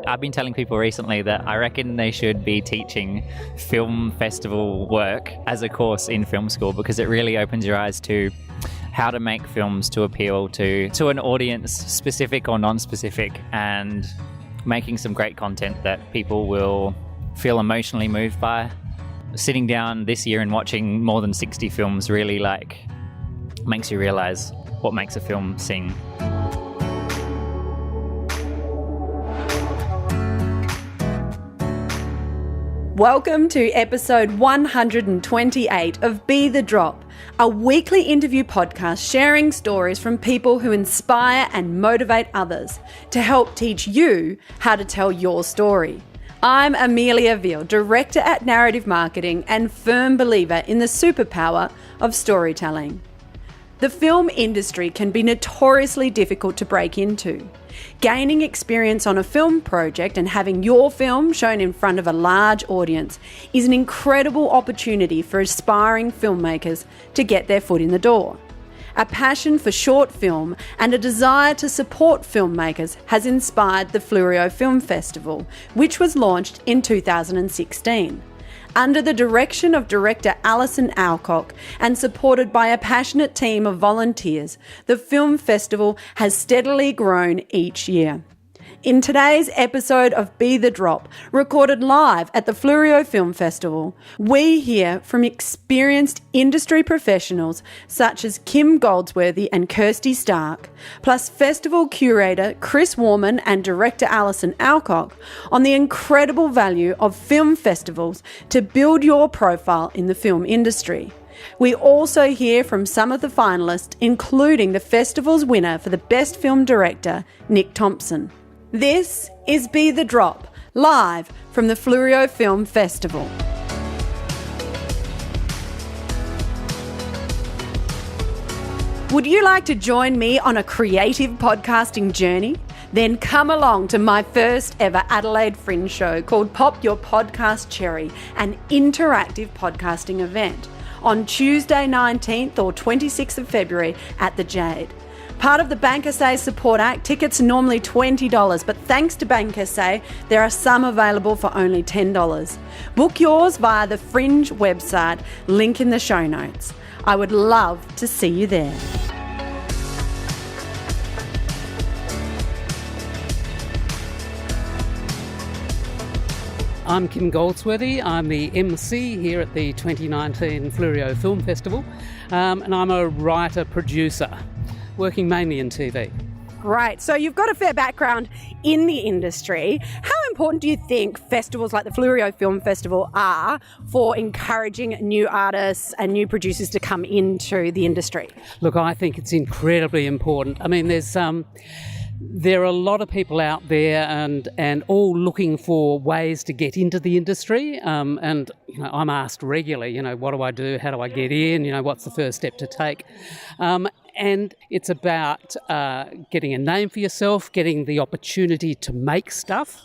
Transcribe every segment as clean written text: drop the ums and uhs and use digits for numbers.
I've been telling people recently that I reckon they should be teaching film festival work as a course in film school, because it really opens your eyes to how to make films to appeal to an audience, specific or non-specific, and making some great content that people will feel emotionally moved by. Sitting down this year and watching more than 60 films really makes you realise what makes a film sing. Welcome to episode 128 of Be The Drop, a weekly interview podcast sharing stories from people who inspire and motivate others to help teach you how to tell your story. I'm Amelia Veal, Director at Narrative Marketing and firm believer in the superpower of storytelling. The film industry can be notoriously difficult to break into. Gaining experience on a film project and having your film shown in front of a large audience is an incredible opportunity for aspiring filmmakers to get their foot in the door. A passion for short film and a desire to support filmmakers has inspired the Fleurieu Film Festival, which was launched in 2016. Under the direction of director Alison Alcock and supported by a passionate team of volunteers, the film festival has steadily grown each year. In today's episode of Be The Drop, recorded live at the Fleurieu Film Festival, we hear from experienced industry professionals such as Kim Goldsworthy and Kirsty Stark, plus festival curator Chris Warman and director Alison Alcock, on the incredible value of film festivals to build your profile in the film industry. We also hear from some of the finalists, including the festival's winner for the Best Film Director, Nick Thompson. This is Be The Drop, live from the Fleurieu Film Festival. Would you like to join me on a creative podcasting journey? Then come along to my first ever Adelaide Fringe show called Pop Your Podcast Cherry, an interactive podcasting event, on Tuesday 19th or 26th of February at the Jade. Part of the Bank SA Support Act, tickets are normally $20, but thanks to Bank SA, there are some available for only $10. Book yours via the Fringe website, link in the show notes. I would love to see you there. I'm Kim Goldsworthy. I'm the MC here at the 2019 Fleurieu Film Festival, and I'm a writer-producer, working mainly in TV. Right, so you've got a fair background in the industry. How important do you think festivals like the Fleurieu Film Festival are for encouraging new artists and new producers to come into the industry? Look, I think it's incredibly important. I mean, there are a lot of people out there and all looking for ways to get into the industry. And I'm asked regularly, what do I do? How do I get in? What's the first step to take? And it's about getting a name for yourself, getting the opportunity to make stuff.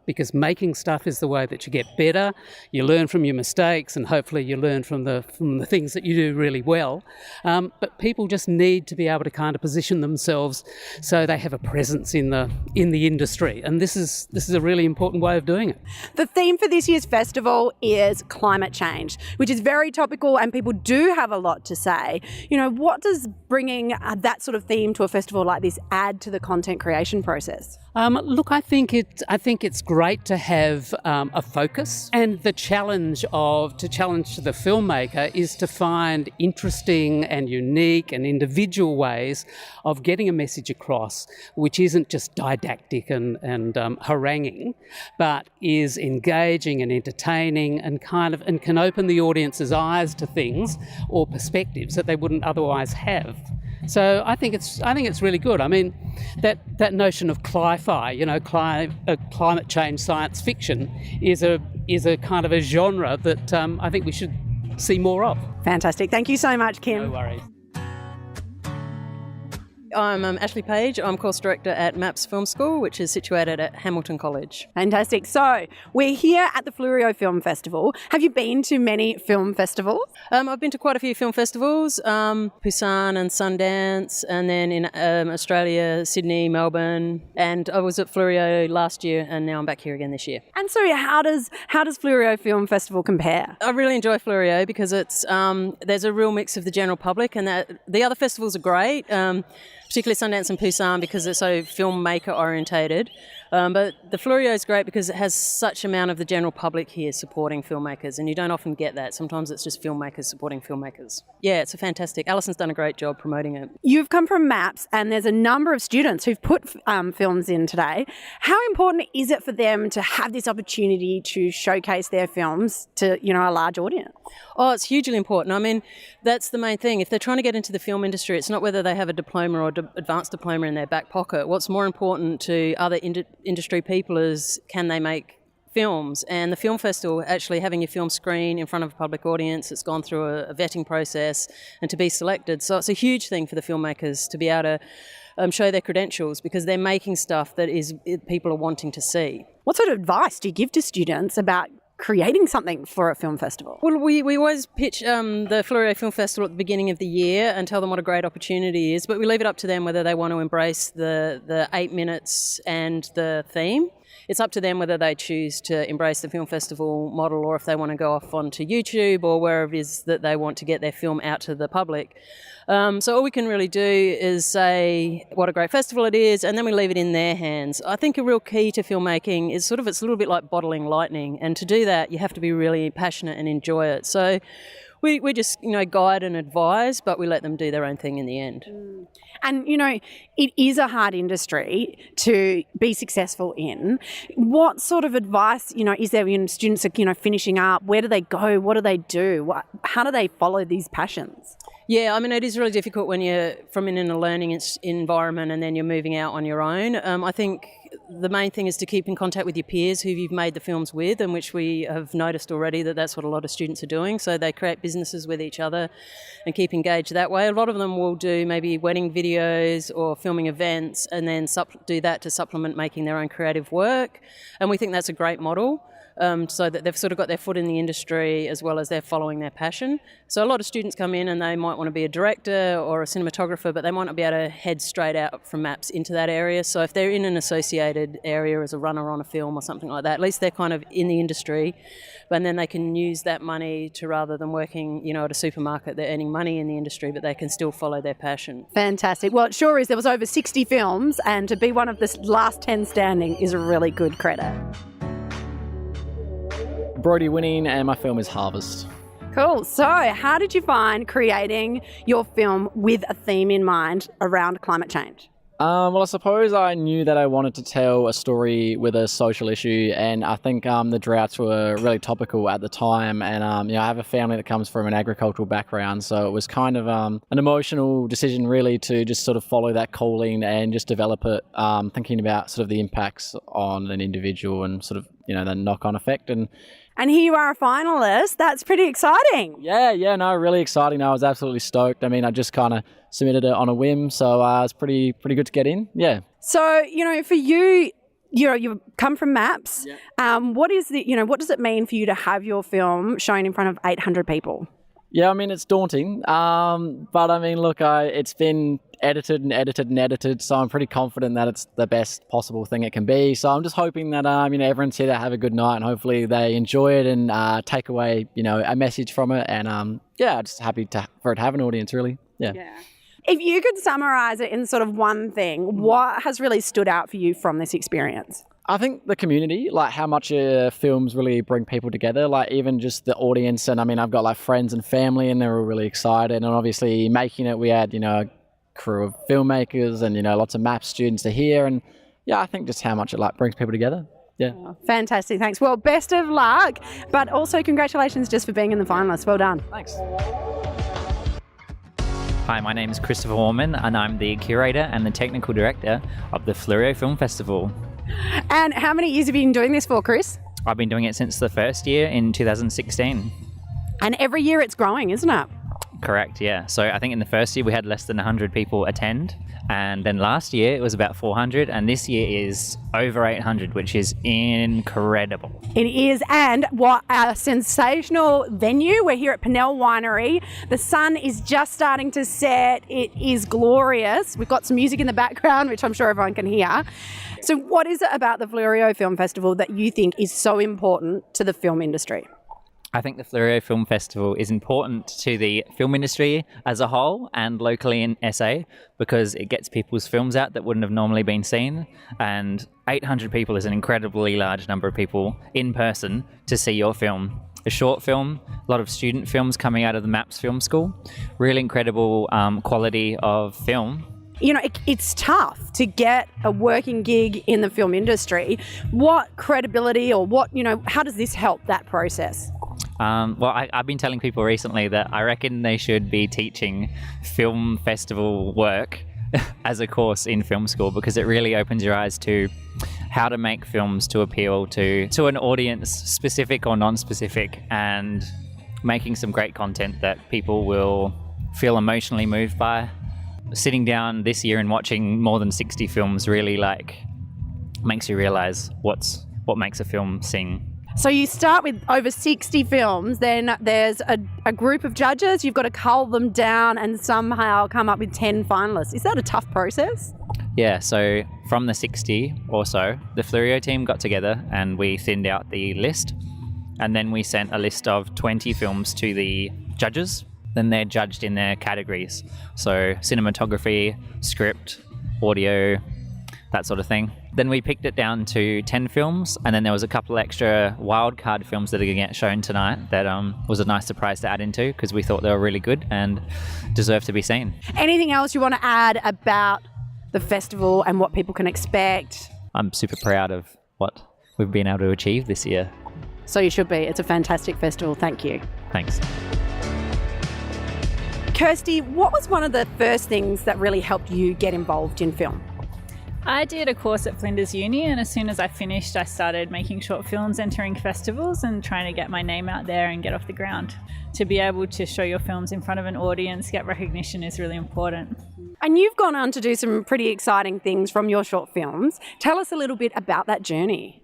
Because making stuff is the way that you get better. You learn from your mistakes, and hopefully you learn from the things that you do really well. But people just need to be able to kind of position themselves so they have a presence in the industry, and this is a really important way of doing it. The theme for this year's festival is climate change, which is very topical, and people do have a lot to say. What does bringing that sort of theme to a festival like this add to the content creation process? Look, I think it's great to have a focus, and the challenge to the filmmaker is to find interesting and unique and individual ways of getting a message across, which isn't just didactic and haranguing, but is engaging and entertaining and can open the audience's eyes to things or perspectives that they wouldn't otherwise have. So I think it's really good. I mean, that notion of cli-fi, climate change science fiction, is a kind of a genre that I think we should see more of. Fantastic. Thank you so much, Kim. No worries. I'm Ashley Page. I'm course director at MAPS Film School, which is situated at Hamilton College. Fantastic. So we're here at the Fleurieu Film Festival. Have you been to many film festivals? I've been to quite a few film festivals, Busan and Sundance, and then in Australia, Sydney, Melbourne, and I was at Fleurieu last year, and now I'm back here again this year. And so how does Fleurieu Film Festival compare? I really enjoy Fleurieu because it's there's a real mix of the general public, and that the other festivals are great, particularly Sundance and Busan because it's so filmmaker orientated. But the Fleurieu is great because it has such amount of the general public here supporting filmmakers, and you don't often get that. Sometimes it's just filmmakers supporting filmmakers. Yeah, it's a fantastic. Alison's done a great job promoting it. You've come from MAPS, and there's a number of students who've put films in today. How important is it for them to have this opportunity to showcase their films to, a large audience? Oh, it's hugely important. I mean, that's the main thing. If they're trying to get into the film industry, it's not whether they have a diploma or advanced diploma in their back pocket. What's more important to other industry people is can they make films, and the film festival, actually having your film screen in front of a public audience, it's gone through a vetting process and to be selected. So it's a huge thing for the filmmakers to be able to show their credentials because they're making stuff that people are wanting to see. What sort of advice do you give to students about creating something for a film festival? Well, we always pitch the Fleurieu Film Festival at the beginning of the year and tell them what a great opportunity it is, but we leave it up to them whether they want to embrace the 8 minutes and the theme. It's up to them whether they choose to embrace the film festival model or if they want to go off onto YouTube or wherever it is that they want to get their film out to the public. So all we can really do is say what a great festival it is, and then we leave it in their hands. I think a real key to filmmaking is it's a little bit like bottling lightning, and to do that you have to be really passionate and enjoy it. So we just guide and advise, but we let them do their own thing in the end. And it is a hard industry to be successful in. What sort of advice is there when students are finishing up? Where do they go? What do they do? How do they follow these passions? Yeah, I mean, it is really difficult when you're in a learning environment and then you're moving out on your own. I think the main thing is to keep in contact with your peers who you've made the films with, and which we have noticed already that's what a lot of students are doing. So they create businesses with each other and keep engaged that way. A lot of them will do maybe wedding videos or filming events and then do that to supplement making their own creative work. And we think that's a great model. So that they've sort of got their foot in the industry as well as they're following their passion. So a lot of students come in and they might want to be a director or a cinematographer, but they might not be able to head straight out from MAPS into that area. So if they're in an associated area as a runner on a film or something like that, at least they're kind of in the industry, but then they can use that money to, rather than working, at a supermarket, they're earning money in the industry, but they can still follow their passion. Fantastic. Well, it sure is. There was over 60 films, and to be one of the last 10 standing is a really good credit. Brody Winning, and my film is Harvest. Cool. So how did you find creating your film with a theme in mind around climate change? Well, I suppose I knew that I wanted to tell a story with a social issue, and I think the droughts were really topical at the time, and I have a family that comes from an agricultural background, so it was kind of an emotional decision really to just sort of follow that calling and just develop it, thinking about sort of the impacts on an individual and sort of, the knock-on effect. And here you are a finalist. That's pretty exciting. Yeah, no, really exciting. I was absolutely stoked. I mean, I just kind of submitted it on a whim, so it's pretty good to get in. Yeah. So, for you, you come from MAPS. Yeah. What does it mean for you to have your film shown in front of 800 people? Yeah, I mean, it's daunting. But I mean, look, it's been edited, so I'm pretty confident that it's the best possible thing it can be. So I'm just hoping that everyone's here to have a good night, and hopefully they enjoy it and take away a message from it. And just happy for it to have an audience, really. Yeah. If you could summarize it in sort of one thing, what has really stood out for you from this experience? I think the community, like how much films really bring people together, like even just the audience. And I mean, I've got like friends and family, and they're all really excited. And obviously making it, we had, a crew of filmmakers and, lots of MAPS students are here. And yeah, I think just how much it brings people together. Yeah. Oh, fantastic. Thanks. Well, best of luck, but also congratulations just for being in the finalists. Well done. Thanks. Hi, my name is Christopher Warman, and I'm the curator and the technical director of the Fleurieu Film Festival. And how many years have you been doing this for, Chris? I've been doing it since the first year in 2016. And every year it's growing, isn't it? Correct, yeah. So I think in the first year we had less than 100 people attend, and then last year it was about 400, and this year is over 800, which is incredible. It is, and what a sensational venue. We're here at Pennell Winery. The sun is just starting to set. It is glorious. We've got some music in the background, which I'm sure everyone can hear. So what is it about the Fleurieu Film Festival that you think is so important to the film industry? I think the Fleurieu Film Festival is important to the film industry as a whole and locally in SA because it gets people's films out that wouldn't have normally been seen. And 800 people is an incredibly large number of people in person to see your film. A short film, a lot of student films coming out of the MAPS Film School, really incredible quality of film. You know, it's tough to get a working gig in the film industry. What credibility or how does this help that process? I've been telling people recently that I reckon they should be teaching film festival work as a course in film school because it really opens your eyes to how to make films to appeal to an audience, specific or non-specific, and making some great content that people will feel emotionally moved by. Sitting down this year and watching more than 60 films really makes you realise what makes a film sing. So you start with over 60 films, then there's a group of judges, you've got to cull them down and somehow come up with 10 finalists. Is that a tough process? Yeah, so from the 60 or so, the Fleurieu team got together and we thinned out the list, and then we sent a list of 20 films to the judges. Then they're judged in their categories. So cinematography, script, audio, that sort of thing. Then we picked it down to 10 films, and then there was a couple extra wildcard films that are going to get shown tonight that was a nice surprise to add into because we thought they were really good and deserve to be seen. Anything else you want to add about the festival and what people can expect? I'm super proud of what we've been able to achieve this year. So you should be. It's a fantastic festival. Thank you. Thanks. Kirsty, what was one of the first things that really helped you get involved in film? I did a course at Flinders Uni, and as soon as I finished, I started making short films, entering festivals and trying to get my name out there and get off the ground. To be able to show your films in front of an audience, get recognition is really important. And you've gone on to do some pretty exciting things from your short films. Tell us a little bit about that journey.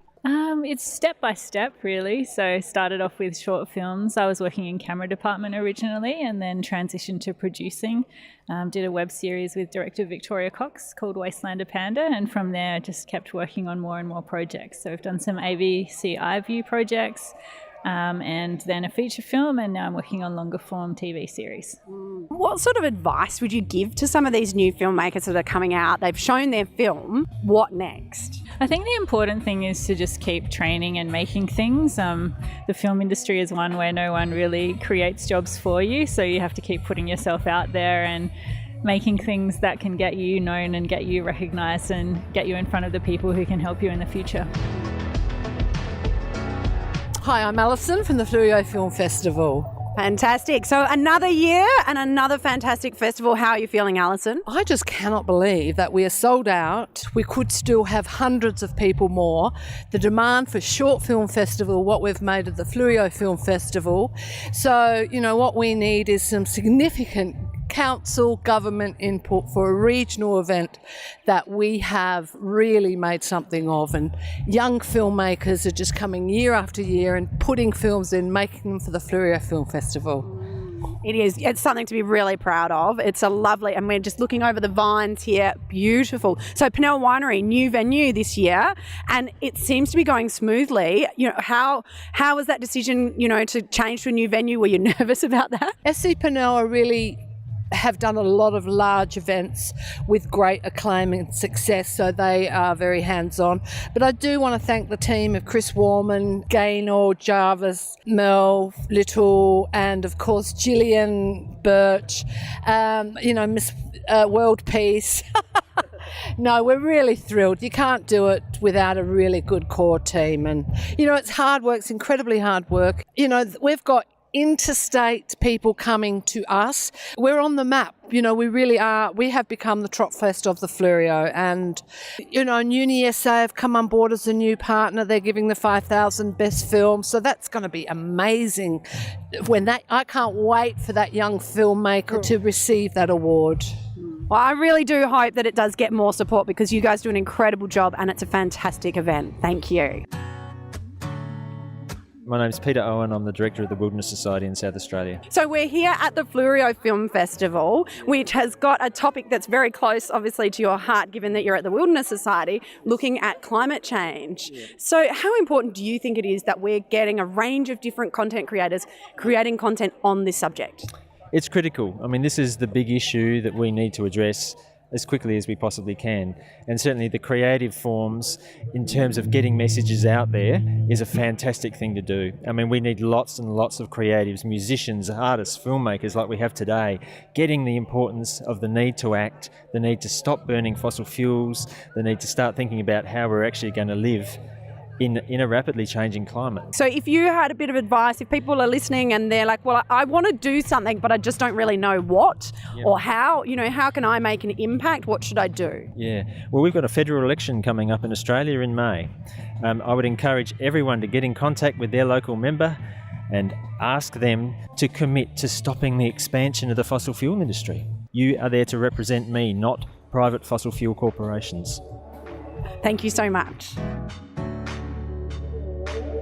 It's step by step, really. So I started off with short films. I was working in camera department originally and then transitioned to producing. Did a web series with director Victoria Cox called Wastelander Panda, and from there I just kept working on more and more projects. So I've done some ABC iView projects and then a feature film, and now I'm working on longer form TV series. What sort of advice would you give to some of these new filmmakers that are coming out? They've shown their film. What next? I think the important thing is to just keep training and making things. The film industry is one where no one really creates jobs for you, so you have to keep putting yourself out there and making things that can get you known and get you recognised and get you in front of the people who can help you in the future. Hi, I'm Alison from the Fleurieu Film Festival. Fantastic. So another year and another fantastic festival. How are you feeling, Alison? I just cannot believe that we are sold out. We could still have hundreds of people more. The demand for short film festival, what we've made of the Fleurieu Film Festival. So, what we need is some significant council government input for a regional event that we have really made something of, and young filmmakers are just coming year after year and putting films in, making them for the Fleurieu Film Festival. It is. It's something to be really proud of. It's a lovely, and we're just looking over the vines here. Beautiful. So Pennell Winery, new venue this year, and it seems to be going smoothly. How was that decision, to change to a new venue? Were you nervous about that? SC Pennell are really have done a lot of large events with great acclaim and success, so they are very hands-on. But I do want to thank the team of Chris Warman, Gaynor, Jarvis, Mel, Little, and of course Gillian Birch, Miss World Peace. No, we're really thrilled. You can't do it without a really good core team. And, it's hard work. It's incredibly hard work. We've got interstate people coming to us. We're on the map. We really are. We have become the Trot Fest of the Fleurieu. And, Uni SA have come on board as a new partner. They're giving the 5,000 best films. So that's going to be amazing. I can't wait for that young filmmaker to receive that award. Well, I really do hope that it does get more support because you guys do an incredible job and it's a fantastic event. Thank you. My name's Peter Owen. I'm the Director of the Wilderness Society in South Australia. So we're here at the Fleurieu Film Festival, which has got a topic that's very close, obviously, to your heart, given that you're at the Wilderness Society, looking at climate change. Yeah. So how important do you think it is that we're getting a range of different content creators creating content on this subject? It's critical. I mean, this is the big issue that we need to address as quickly as we possibly can. And certainly the creative forms, in terms of getting messages out there, is a fantastic thing to do. I mean, we need lots and lots of creatives, musicians, artists, filmmakers like we have today, getting the importance of the need to act, the need to stop burning fossil fuels, the need to start thinking about how we're actually going to live in a rapidly changing climate. So if you had a bit of advice, if people are listening and they're like, well, I want to do something, but I just don't really know what or how, how can I make an impact? What should I do? Yeah, well, we've got a federal election coming up in Australia in May. I would encourage everyone to get in contact with their local member and ask them to commit to stopping the expansion of the fossil fuel industry. You are there to represent me, not private fossil fuel corporations. Thank you so much.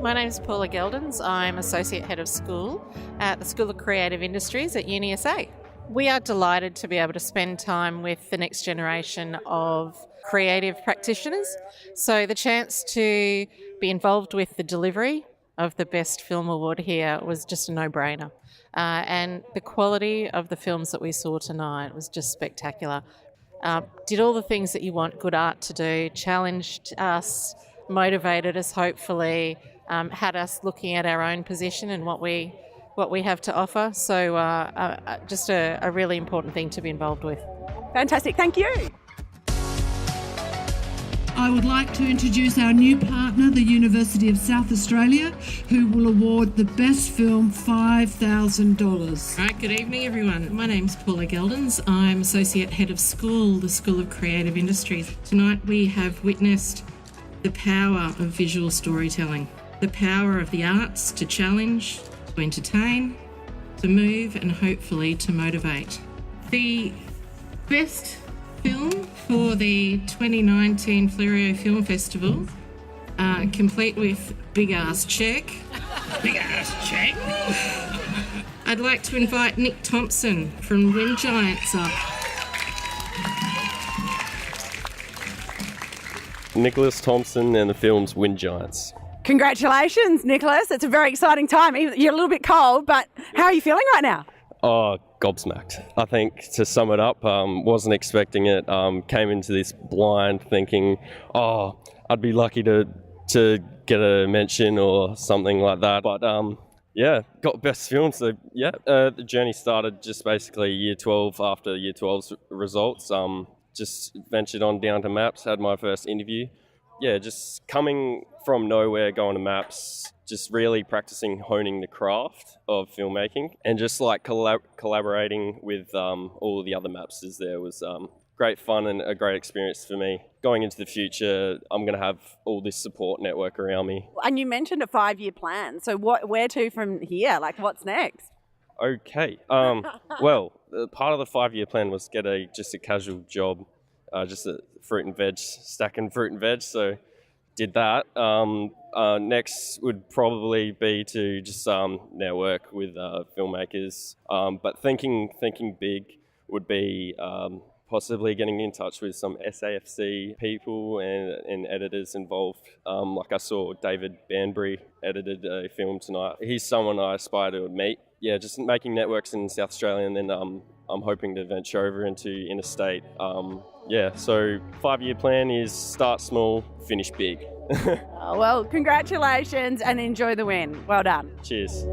My name is Paula Geldings. I'm Associate Head of School at the School of Creative Industries at Uni SA. We are delighted to be able to spend time with the next generation of creative practitioners. So the chance to be involved with the delivery of the Best Film Award here was just a no-brainer. And the quality of the films that we saw tonight was just spectacular. Did all the things that you want good art to do, challenged us, motivated us hopefully, had us looking at our own position and what we have to offer. So just a really important thing to be involved with. Fantastic, thank you. I would like to introduce our new partner, the University of South Australia, who will award the best film $5,000. Right, good evening everyone. My name's Paula Geldings. I'm Associate Head of School, the School of Creative Industries. Tonight we have witnessed the power of visual storytelling, the power of the arts to challenge, to entertain, to move and hopefully to motivate. The best film for the 2019 Fleurieu Film Festival, complete with Big Ass Check. Big Ass Check! I'd like to invite Nick Thompson from Wind Giants up. Nicholas Thompson and the film's Wind Giants. Congratulations, Nicholas. It's a very exciting time. You're a little bit cold, but how are you feeling right now? Oh, gobsmacked. I think to sum it up, wasn't expecting it. Came into this blind thinking, I'd be lucky to get a mention or something like that. But got best film. So the journey started just basically year 12 after year 12's results. Just ventured on down to Maps, had my first interview. Yeah, just coming from nowhere, going to Maps, just really practicing honing the craft of filmmaking and just like collaborating with all the other Mapsters there was great fun and a great experience for me. Going into the future, I'm going to have all this support network around me. And you mentioned a 5-year plan. So where to from here? Like what's next? Okay. Well, part of the 5-year plan was get just a casual job, just a fruit and veg, stacking fruit and veg. So did that. Next would probably be to just network with filmmakers. But thinking big would be possibly getting in touch with some SAFC people and editors involved. Like I saw David Banbury edited a film tonight. He's someone I aspire to meet. Yeah, just making networks in South Australia, and then I'm hoping to venture over into interstate. So 5-year plan is start small, finish big. Well, congratulations and enjoy the win. Well done. Cheers.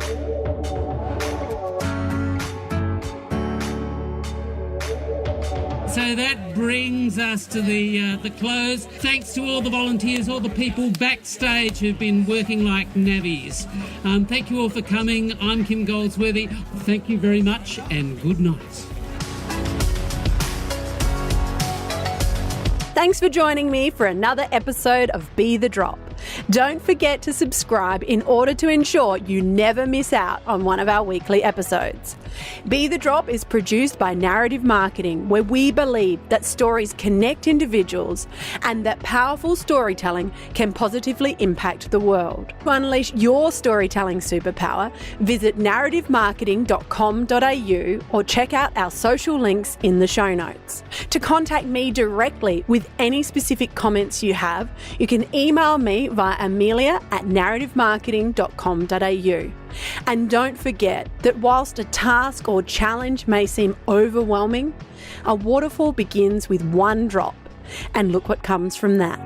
So that brings us to the close. Thanks to all the volunteers, all the people backstage who've been working like navvies. Thank you all for coming. I'm Kim Goldsworthy. Thank you very much and good night. Thanks for joining me for another episode of Be the Drop. Don't forget to subscribe in order to ensure you never miss out on one of our weekly episodes. Be the Drop is produced by Narrative Marketing, where we believe that stories connect individuals and that powerful storytelling can positively impact the world. To unleash your storytelling superpower, visit narrativemarketing.com.au or check out our social links in the show notes. To contact me directly with any specific comments you have, you can email me via amelia@narrativemarketing.com.au. And don't forget that whilst a task or challenge may seem overwhelming, a waterfall begins with one drop, and look what comes from that.